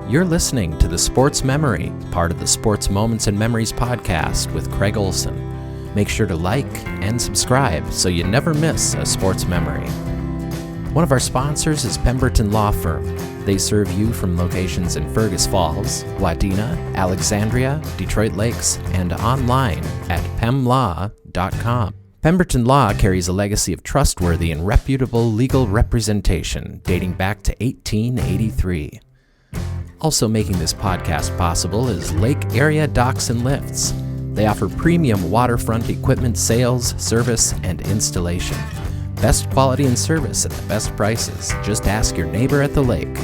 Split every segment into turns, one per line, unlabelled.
You're listening to The Sports Memory, part of the Sports Moments and Memories podcast with Craig Olson. Make sure to like and subscribe so you never miss a sports memory. One of our sponsors is Pemberton Law Firm. They serve you from locations in Fergus Falls, Wadena, Alexandria, Detroit Lakes, and online at pemlaw.com. Pemberton Law carries a legacy of trustworthy and reputable legal representation dating back to 1883. Also making this podcast possible is Lake Area Docks and Lifts. They offer premium waterfront equipment sales, service, and installation. Best quality and service at the best prices. Just ask your neighbor at the lake.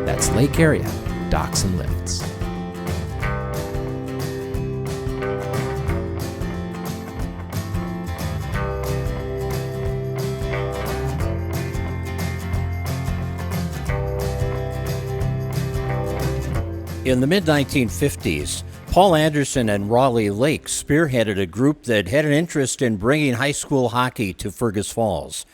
That's Lake Area Docks and Lifts.
In the mid-1950s, Paul Anderson and Raleigh Lake spearheaded a group that had an interest in bringing high school hockey to Fergus Falls.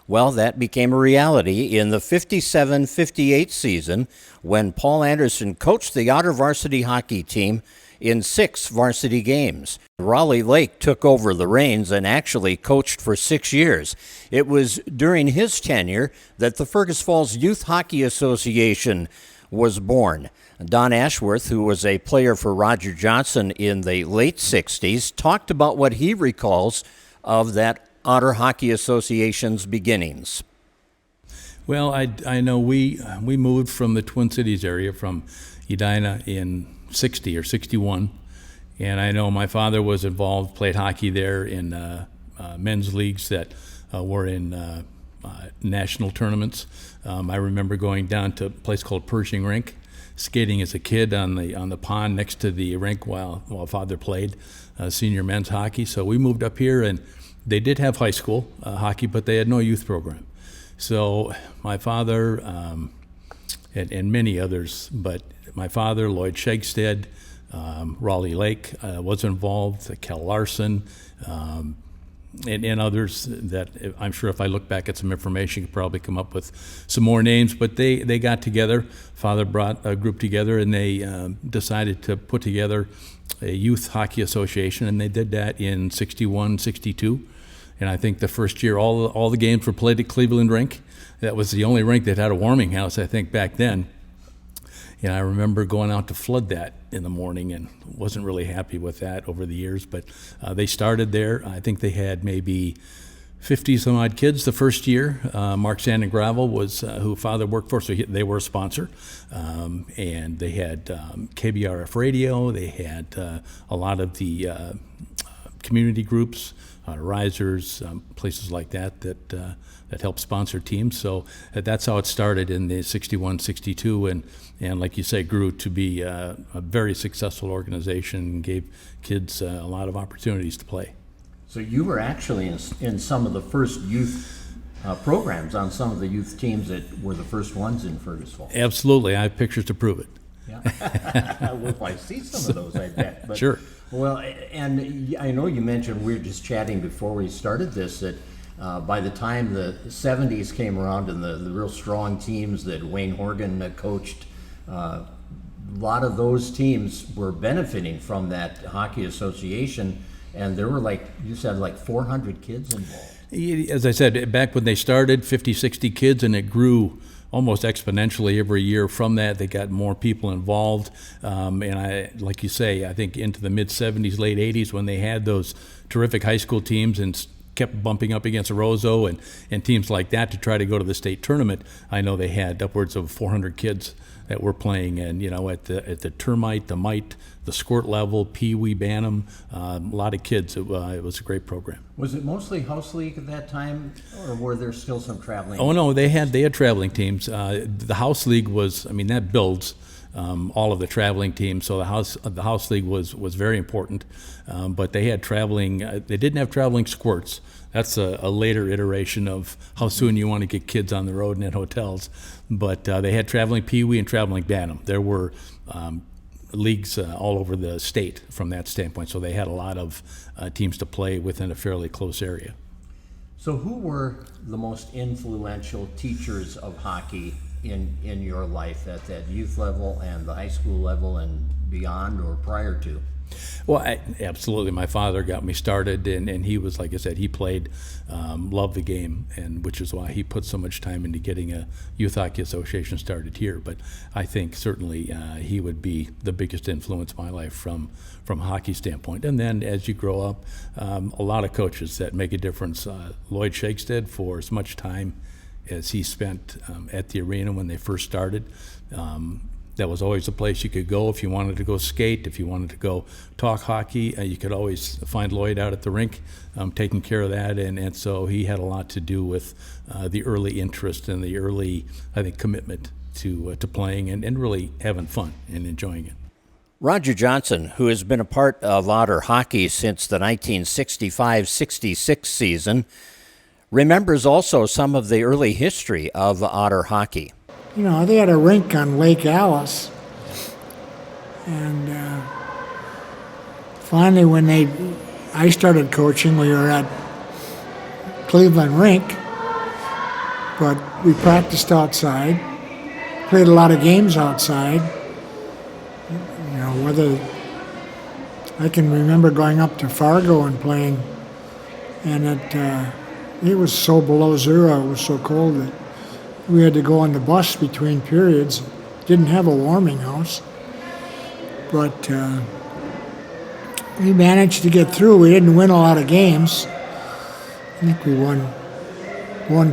Well, that became a reality in the 57-58 season when Paul Anderson coached the Otter varsity hockey team in 6 varsity games. Raleigh Lake took over the reins and actually coached for 6 years. It was during his tenure that the Fergus Falls Youth Hockey Association was born. Don Ashworth, who was a player for Roger Johnson in the late 60s, talked about what he recalls of that Otter Hockey Association's beginnings.
Well, I know we moved from the Twin Cities area, from Edina in 60 or 61, and I know my father was involved, played hockey there in men's leagues that were in national tournaments. I remember going down to a place called Pershing Rink, skating as a kid on the pond next to the rink while Father played senior men's hockey. So we moved up here, and they did have high school hockey, but they had no youth program. So my father and many others, but my father, Lloyd Shegstead, Raleigh Lake was involved, Kel Larson, and others that I'm sure if I look back at some information, you could probably come up with some more names. But they got together. Father brought a group together, and they decided to put together a youth hockey association, and they did that in 61, 62. And I think the first year, all the games were played at Cleveland Rink. That was the only rink that had a warming house, I think, back then. And I remember going out to flood that in the morning and wasn't really happy with that over the years. But they started there. I think they had maybe 50-some-odd kids the first year. Mark Sand and Gravel was who Father worked for, so they were a sponsor. And they had KBRF Radio. They had a lot of the community groups, risers, places like that help sponsor teams. So that's how it started in the 61, 62, and like you say, grew to be a very successful organization and gave kids a lot of opportunities to play.
So you were actually in some of the first youth programs on some of the youth teams that were the first ones in Fergus Falls.
Absolutely. I have pictures to prove it.
Yeah. Well, I see some of those, I bet. But,
sure.
Well, and I know you mentioned, we were just chatting before we started this, that by the time the 70s came around and the real strong teams that Wayne Horgan coached, a lot of those teams were benefiting from that hockey association, and there were, like you said, like 400 kids involved.
As I said, back when they started, 50, 60 kids, and it grew almost exponentially every year from that. They got more people involved. And like you say, I think into the mid-70s, late 80s, when they had those terrific high school teams and kept bumping up against Roseau and teams like that to try to go to the state tournament, I know they had upwards of 400 kids that were playing, and at the termite, the mite, the squirt level, pee-wee, bantam, a lot of kids. It was a great program.
Was it mostly house league at that time, or were there still some traveling?
Oh no, they had traveling teams. The house league was, that builds all of the traveling teams. So the house league was very important, but they had traveling. They didn't have traveling squirts. That's a later iteration of how soon you want to get kids on the road and in hotels. But they had traveling pee-wee and traveling bantam. There were leagues all over the state from that standpoint. So they had a lot of teams to play within a fairly close area.
So who were the most influential teachers of hockey in your life at that youth level and the high school level and beyond or prior to?
Well, absolutely. My father got me started, and he was, like I said, he played, loved the game, and which is why he put so much time into getting a Youth Hockey Association started here. But I think certainly he would be the biggest influence in my life from hockey standpoint. And then as you grow up, a lot of coaches that make a difference. Lloyd Shakestead, for as much time as he spent at the arena when they first started. That was always a place you could go if you wanted to go skate, if you wanted to go talk hockey. You could always find Lloyd out at the rink taking care of that. And so he had a lot to do with the early interest and the early, I think, commitment to playing and really having fun and enjoying it.
Roger Johnson, who has been a part of Otter hockey since the 1965-66 season, remembers also some of the early history of Otter hockey.
You know, they had a rink on Lake Alice. And finally, when I started coaching, we were at Cleveland Rink. But we practiced outside, played a lot of games outside. You know, whether I can remember going up to Fargo and playing, and it was so below zero, it was so cold that we had to go on the bus between periods. Didn't have a warming house. But we managed to get through. We didn't win a lot of games. I think we won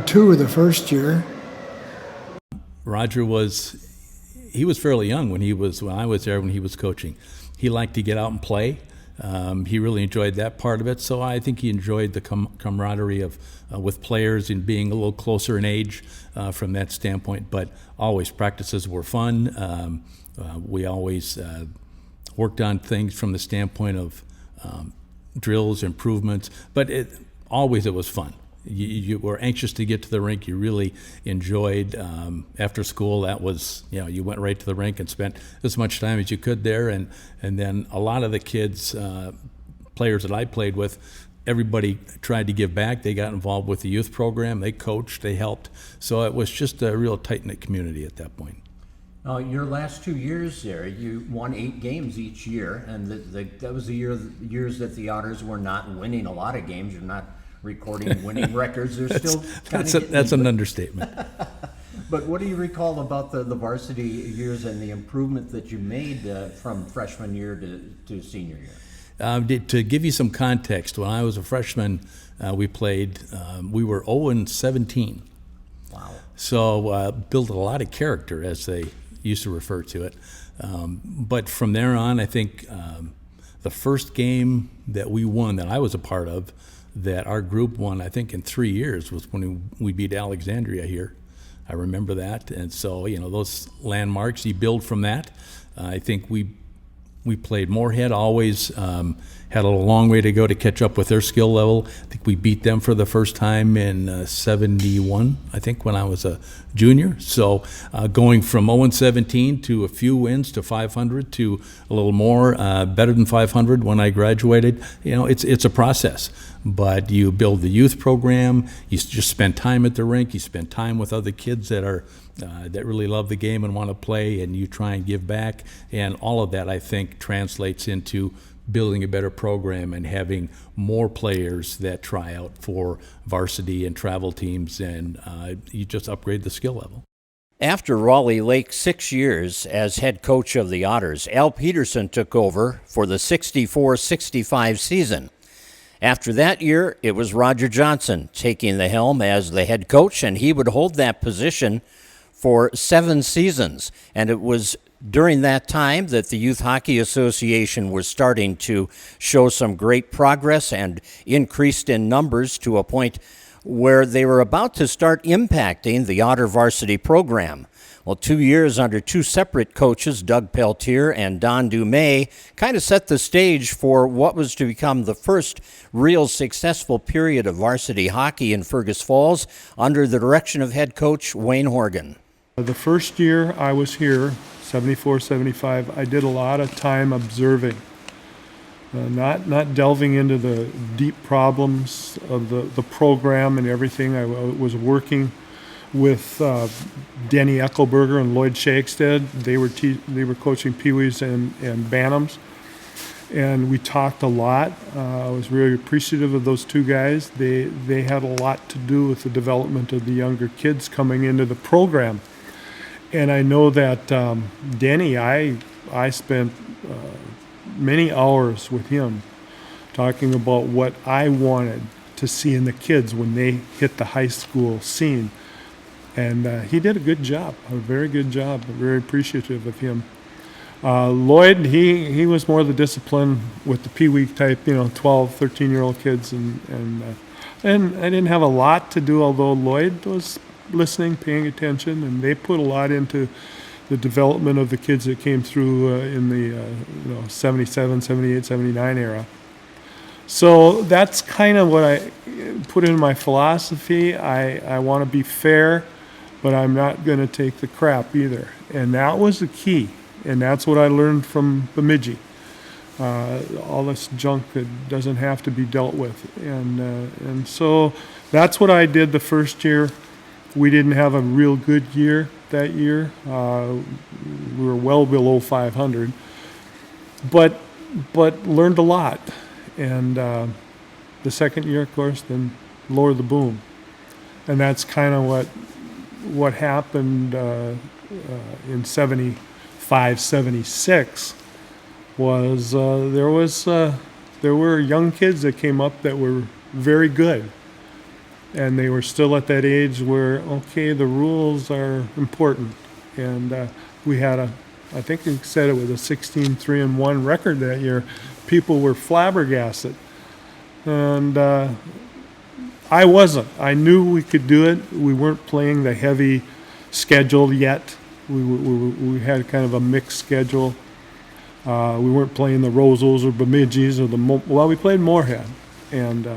2 the first year.
Roger was fairly young when I was there when he was coaching. He liked to get out and play. He really enjoyed that part of it. So I think he enjoyed the camaraderie of with players and being a little closer in age from that standpoint. But always practices were fun. We always worked on things from the standpoint of drills, improvements. But it was fun. You were anxious to get to the rink. You really enjoyed after school. That was, you went right to the rink and spent as much time as you could there. And then a lot of the kids, players that I played with, everybody tried to give back. They got involved with the youth program. They coached. They helped. So it was just a real tight-knit community at that point.
Your last 2 years there, you won 8 games each year, and that was the years that the Otters were not winning a lot of games. You're not recording winning records. They're still
that's an understatement.
But what do you recall about the varsity years and the improvement that you made from freshman year to senior year?
To give you some context, when I was a freshman, we played. We were 0-17.
Wow!
So built a lot of character, as they used to refer to it. But from there on, I think the first game that we won, that I was a part of, that our group won, I think in 3 years, was when we beat Alexandria here. I remember that, and so those landmarks, you build from that. I think we played Moorhead, always had a long way to go to catch up with their skill level. I think we beat them for the first time in 71, I think, when I was a junior. So going from 0-17 to a few wins to 500 to a little more, better than 500 when I graduated, it's a process. But you build the youth program, you just spend time at the rink, you spend time with other kids that really love the game and want to play, and you try and give back. And all of that, I think, translates into building a better program and having more players that try out for varsity and travel teams, and you just upgrade the skill level.
After Raleigh Lake's 6 years as head coach of the Otters, Al Peterson took over for the 64-65 season. After that year, it was Roger Johnson taking the helm as the head coach, and he would hold that position for 7 seasons. And it was during that time that the Youth Hockey Association was starting to show some great progress and increased in numbers to a point where they were about to start impacting the Otter varsity program. Well, 2 years under 2 separate coaches, Doug Peltier and Don Dumais, kind of set the stage for what was to become the first real successful period of varsity hockey in Fergus Falls under the direction of head coach Wayne Horgan.
The first year I was here, 74-75, I did a lot of time observing, not delving into the deep problems of the program and everything. I was working with Denny Eckelberger and Lloyd Shakestead. They were coaching Pee-wees and Bantams. And we talked a lot. I was really appreciative of those two guys. They had a lot to do with the development of the younger kids coming into the program. And I know that Denny, I spent many hours with him talking about what I wanted to see in the kids when they hit the high school scene. And he did a good job, a very good job. I'm very appreciative of him. Lloyd, he was more the discipline with the Pee-wee type, 12, 13-year-old kids. And I didn't have a lot to do, although Lloyd was listening, paying attention, and they put a lot into the development of the kids that came through in the 77, 78, 79 era. So that's kind of what I put in my philosophy. I want to be fair, but I'm not going to take the crap either. And that was the key. And that's what I learned from Bemidji. All this junk that doesn't have to be dealt with. And so that's what I did the first year. We didn't have a real good year that year. We were well below 500. But learned a lot. And the second year, of course, then lower the boom. And that's kind of what happened in 75, 76 was there were young kids that came up that were very good. And they were still at that age where, okay, the rules are important. And we had I think we said it was a 16-3-1 record that year. People were flabbergasted. And I wasn't. I knew we could do it. We weren't playing the heavy schedule yet. We had kind of a mixed schedule. We weren't playing the Rosals or Bemidji's or we played Moorhead. And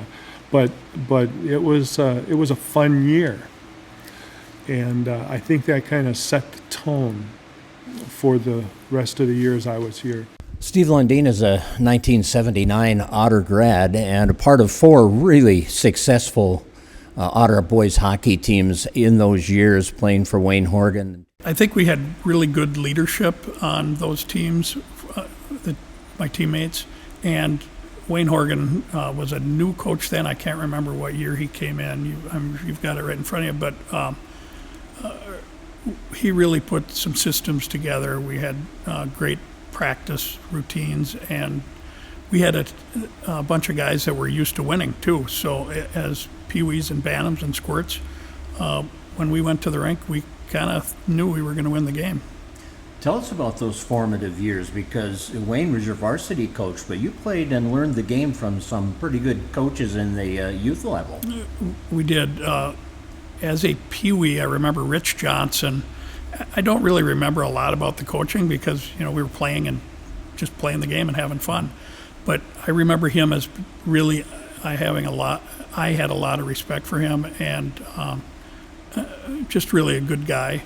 but it was a fun year. And I think that kind of set the tone for the rest of the years I was here.
Steve Lundeen is a 1979 Otter grad and a part of 4 really successful Otter boys hockey teams in those years, playing for Wayne Horgan.
I think we had really good leadership on those teams, my teammates, and Wayne Horgan was a new coach then. I can't remember what year he came in. You've got it right in front of you, but he really put some systems together. We had great practice routines, and we had a bunch of guys that were used to winning too. So as Pee-wees and Bantams and Squirts, when we went to the rink, we kind of knew we were going to win the game.
Tell us about those formative years, because Wayne was your varsity coach, but you played and learned the game from some pretty good coaches in the youth level.
We did. As a Pee-wee, I remember Rich Johnson. I don't really remember a lot about the coaching because, we were playing and just playing the game and having fun. But I remember him as really I had a lot of respect for him, and just really a good guy.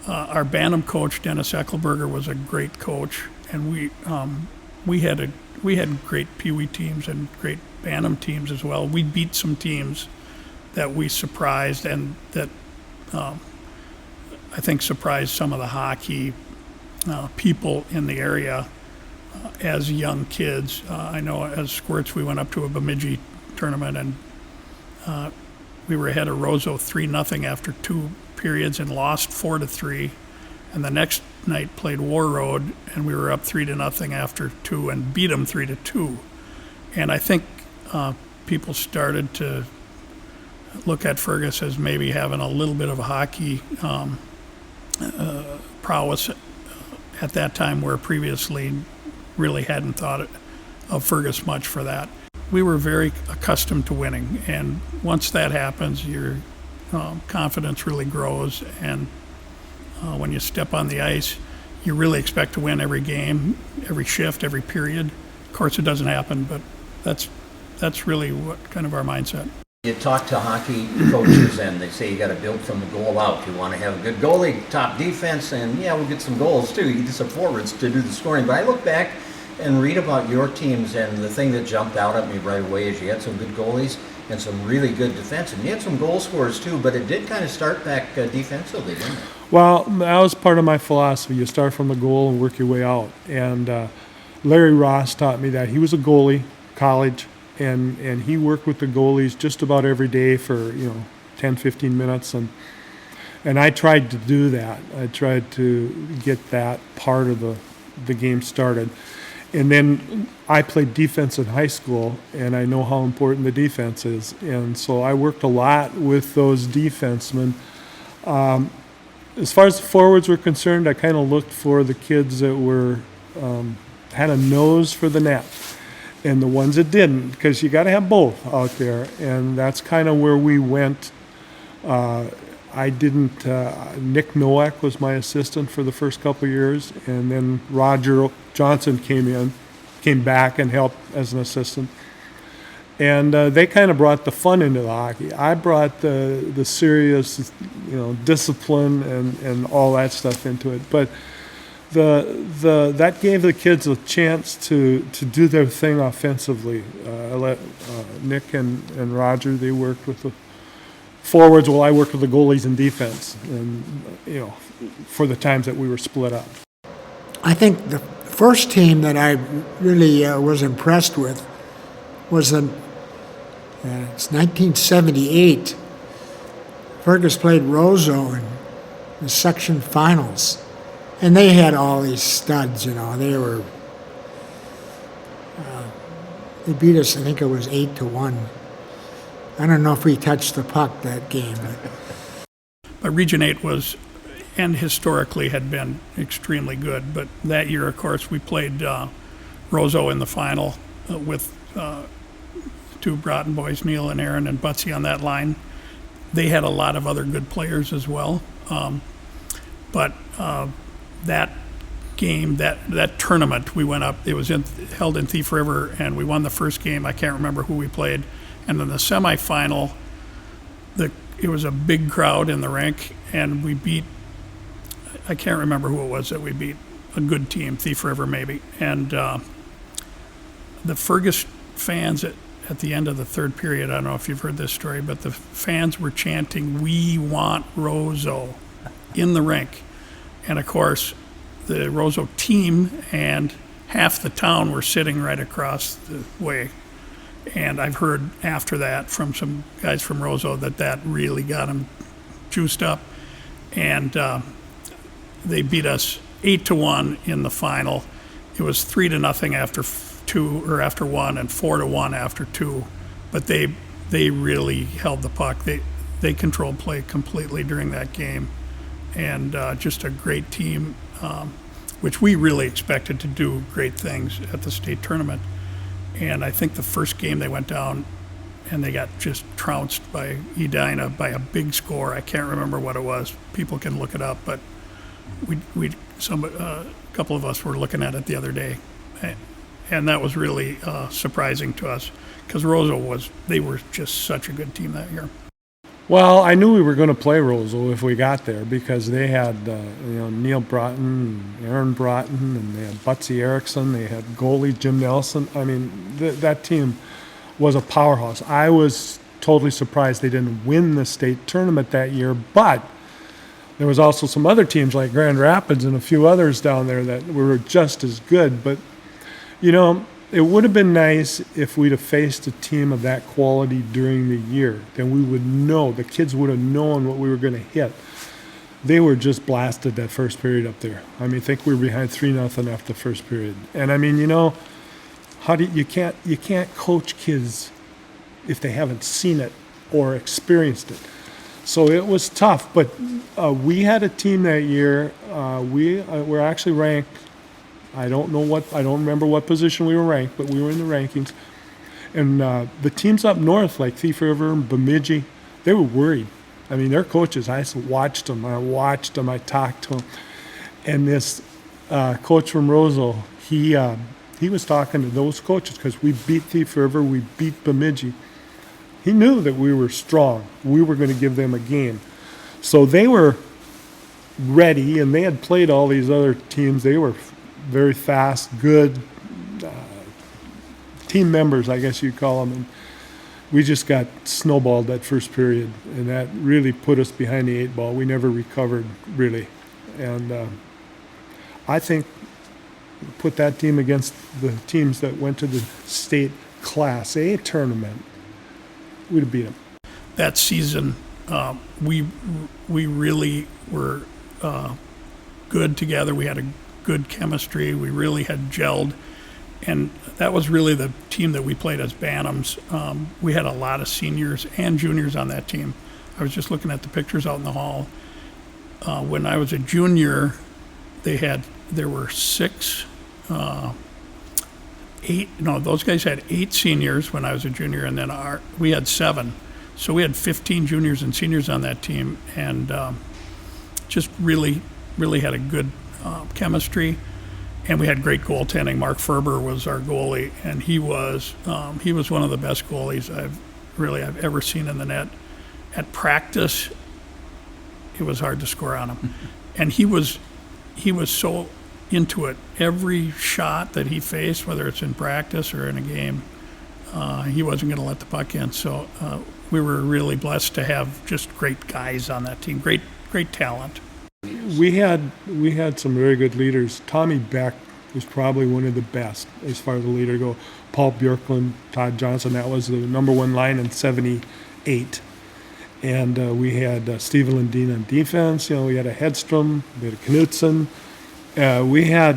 Our Bantam coach, Dennis Eckelberger, was a great coach, and we had great Pee-wee teams and great Bantam teams as well. We beat some teams that we surprised, and that I think surprised some of the hockey people in the area as young kids. I know as Squirts we went up to a Bemidji tournament, and we were ahead of Roseau 3-0 after 2 periods and lost 4-3, and the next night played War Road and we were up 3-0 after 2 and beat them 3-2. And I think people started to look at Fergus as maybe having a little bit of a hockey prowess at that time, where previously really hadn't thought of Fergus much for that. We were very accustomed to winning, and once that happens, your confidence really grows, and when you step on the ice, you really expect to win every game, every shift, every period. Of course, it doesn't happen, but that's really what kind of our mindset.
You talk to hockey coaches and they say you got to build from the goal out. You want to have a good goalie, top defense, and we'll get some goals too. You get some forwards to do the scoring. But I look back and read about your teams, and the thing that jumped out at me right away is you had some good goalies and some really good defense. And you had some goal scorers too, but it did kind of start back defensively, didn't it?
Well, that was part of my philosophy. You start from the goal and work your way out. And Larry Ross taught me that. He was a goalie, college, and he worked with the goalies just about every day for 10, 15 minutes, and I tried to do that. I tried to get that part of the game started. And then I played defense in high school, and I know how important the defense is. And so I worked a lot with those defensemen. As far as the forwards were concerned, I kind of looked for the kids that were had a nose for the net, and the ones that didn't, because you got to have both out there. And that's kind of where we went. I didn't. Nick Nowak was my assistant for the first couple of years, and then Roger Johnson came back and helped as an assistant. And they kind of brought the fun into the hockey. I brought the serious, discipline and all that stuff into it. But that gave the kids a chance to do their thing offensively. I let Nick and Roger, they worked with the forwards while I worked with the goalies in defense, and for the times that we were split up.
I think the first team that I really was impressed with was it's 1978. Fergus played Roseau in the section finals, and they had all these studs. They beat us. I think it was 8-1. I don't know if we touched the puck that game.
But Region 8 was, and historically had been extremely good. But that year, of course, we played Roseau in the final with two Broughton boys, Neil and Aaron and Butsy on that line. They had a lot of other good players as well. But that game, that tournament, we went up. It was held in Thief River, and we won the first game. I can't remember who we played. And then the semifinal, it was a big crowd in the rink, and we beat, I can't remember who it was that we beat, a good team, Thief River maybe. And the Fergus fans at the end of the third period, I don't know if you've heard this story, but the fans were chanting, "We want Roseau," in the rink. And of course, the Roseau team and half the town were sitting right across the way. And I've heard after that from some guys from Roseau that really got them juiced up. And they beat us 8-1 in the final. It was 3-0 after after one, and 4-1 after two. But they really held the puck. They controlled play completely during that game, and just a great team, which we really expected to do great things at the state tournament. And I think the first game they went down and they got just trounced by Edina by a big score. I can't remember what it was. People can look it up, but a couple of us were looking at it the other day, and that was really surprising to us because Roseau they were just such a good team that year.
Well, I knew we were going to play Roseau if we got there because they had Neil Broughton, and Aaron Broughton, and they had Butsy Erickson. They had goalie Jim Nelson. I mean, that team was a powerhouse. I was totally surprised they didn't win the state tournament that year, but there was also some other teams like Grand Rapids and a few others down there that were just as good. But, it would have been nice if we'd have faced a team of that quality during the year. Then we would know, the kids would have known what we were going to hit. They were just blasted that first period up there. I mean, I think we were behind 3-0 after the first period. And I mean, you can't coach kids if they haven't seen it or experienced it. So it was tough, but we had a team that year. We were actually ranked. I don't remember what position we were ranked, but we were in the rankings. And the teams up north, like Thief River and Bemidji, they were worried. I mean, their coaches, I watched them, I talked to them. And this coach from Roseau, he was talking to those coaches because we beat Thief River, we beat Bemidji. He knew that we were strong. We were going to give them a game. So they were ready, and they had played all these other teams. They were very fast, good team members, I guess you'd call them. we just got snowballed that first period, and that really put us behind the 8 ball. We never recovered, really. And I think put that team against the teams that went to the state Class A tournament, we'd have beat them.
That season, we really were good together. We had a good chemistry. We really had gelled. And that was really the team that we played as Bantams. We had a lot of seniors and juniors on that team. I was just looking at the pictures out in the hall. When I was a junior, there were those guys had 8 seniors when I was a junior, and then we had 7. So we had 15 juniors and seniors on that team, and just really, really had a good chemistry. And we had great goaltending. Mark Ferber was our goalie, and he was one of the best goalies I've ever seen in the net. At practice, it was hard to score on him, and he was so into it. Every shot that he faced, whether it's in practice or in a game, he wasn't going to let the puck in. So we were really blessed to have just great guys on that team, great talent.
We had some very good leaders. Tommy Beck was probably one of the best as far as the leader go. Paul Bjorklund, Todd Johnson, that was the number 1 line in 78. And we had Stephen Lundeen on defense. We had a Hedstrom, we had a Knutson. We had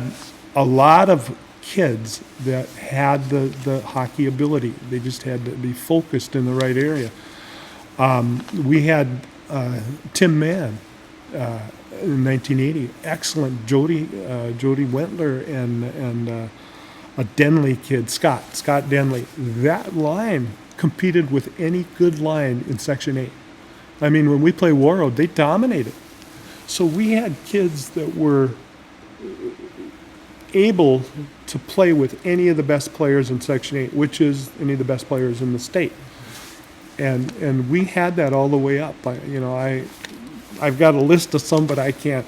a lot of kids that had the hockey ability. They just had to be focused in the right area. We had Tim Mann in 1980, excellent. Jody Wentler and a Denley kid, Scott Denley. That line competed with any good line in Section 8. I mean, when we play Warroad, they dominated. So we had kids that were able to play with any of the best players in Section 8, which is any of the best players in the state. And we had that all the way up. I've got a list of some, but I can't.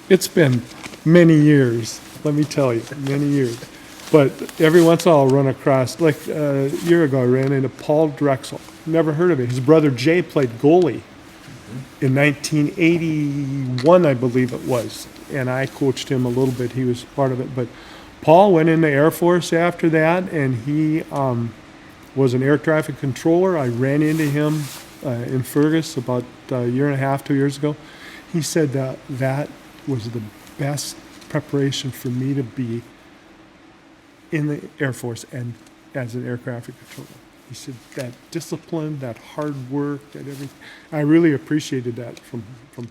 It's been many years, let me tell you, many years. But every once in a while I'll run across, like a year ago I ran into Paul Drexel. Never heard of him. His brother Jay played goalie in 1981, I believe it was. And I coached him a little bit. He was part of it. But Paul went in the Air Force after that, and he was an air traffic controller. I ran into him in Fergus about a year and a half, 2 years ago. He said that was the best preparation for me to be in the Air Force and as an air traffic controller. He said that discipline, that hard work, that everything. I really appreciated that from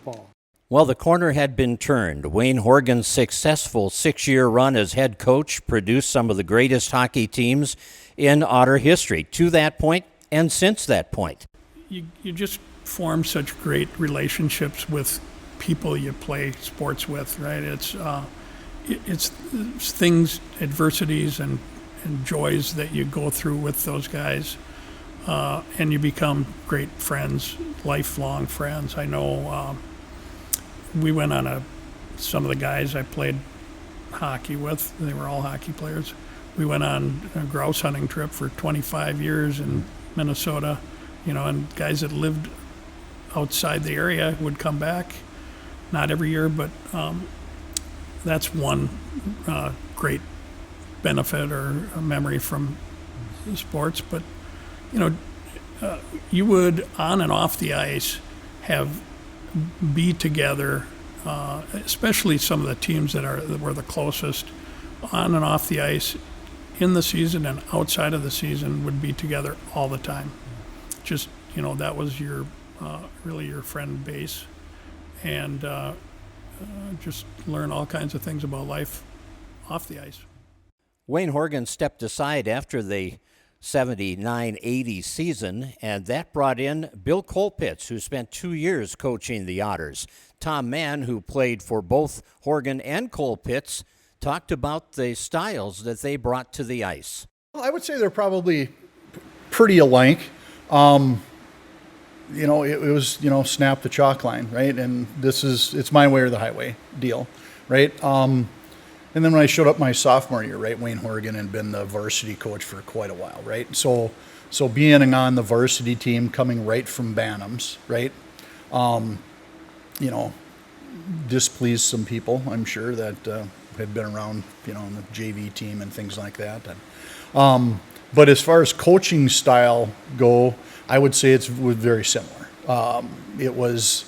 Paul.
Well, the corner had been turned. Wayne Horgan's successful 6-year run as head coach produced some of the greatest hockey teams in Otter history to that point and since that point.
You just form such great relationships with people you play sports with, right? It's things, adversities, and joys that you go through with those guys, and you become great friends, lifelong friends. I know we went on some of the guys I played hockey with, they were all hockey players. We went on a grouse hunting trip for 25 years in Minnesota, and guys that lived outside the area would come back, not every year, but that's one great benefit or a memory from sports. But you would on and off the ice be together, especially some of the teams that were the closest on and off the ice in the season and outside of the season would be together all the time. Just that was your really your friend base, and just learn all kinds of things about life off the ice.
Wayne Horgan stepped aside after the 79-80 season, and that brought in Bill Colpitts, who spent 2 years coaching the Otters. Tom Mann, who played for both Horgan and Colpitts, talked about the styles that they brought to the ice.
Well, I would say they're probably pretty alike. It was, snap the chalk line, right? And it's my way or the highway deal, right? And then when I showed up my sophomore year, right, Wayne Horgan had been the varsity coach for quite a while, right? So So being on the varsity team, coming right from Bantams, right? You know, displeased some people, I'm sure, that had been around, you know, on the JV team and things like that. And, but as far as coaching style go, I would say it was very similar. It was,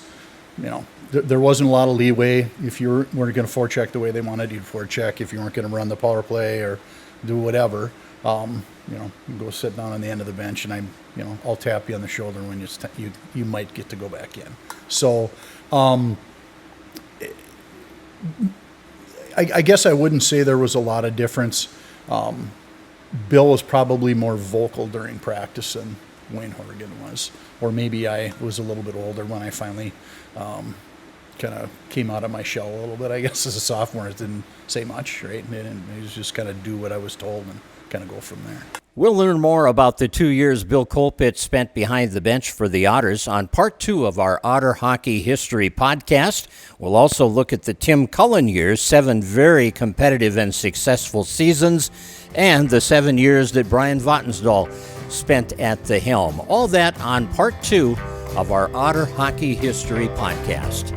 you know, there wasn't a lot of leeway. If you weren't going to forecheck the way they wanted you to forecheck, if you weren't going to run the power play or do whatever, you know, you go sit down on the end of the bench, and I'll tap you on the shoulder when you might get to go back in. So, I guess I wouldn't say there was a lot of difference. Bill was probably more vocal during practice than Wayne Horgan was, or maybe I was a little bit older when I finally kind of came out of my shell a little bit. I guess as a sophomore, it didn't say much, right? And it was just kind of do what I was told and kind of go from there.
We'll learn more about the 2 years Bill Colpitt spent behind the bench for the Otters on part 2 of our Otter Hockey History podcast. We'll also look at the Tim Cullen years, 7 very competitive and successful seasons, and the 7 years that Brian Vatnsdahl spent at the helm. All that on part 2 of our Otter Hockey History podcast.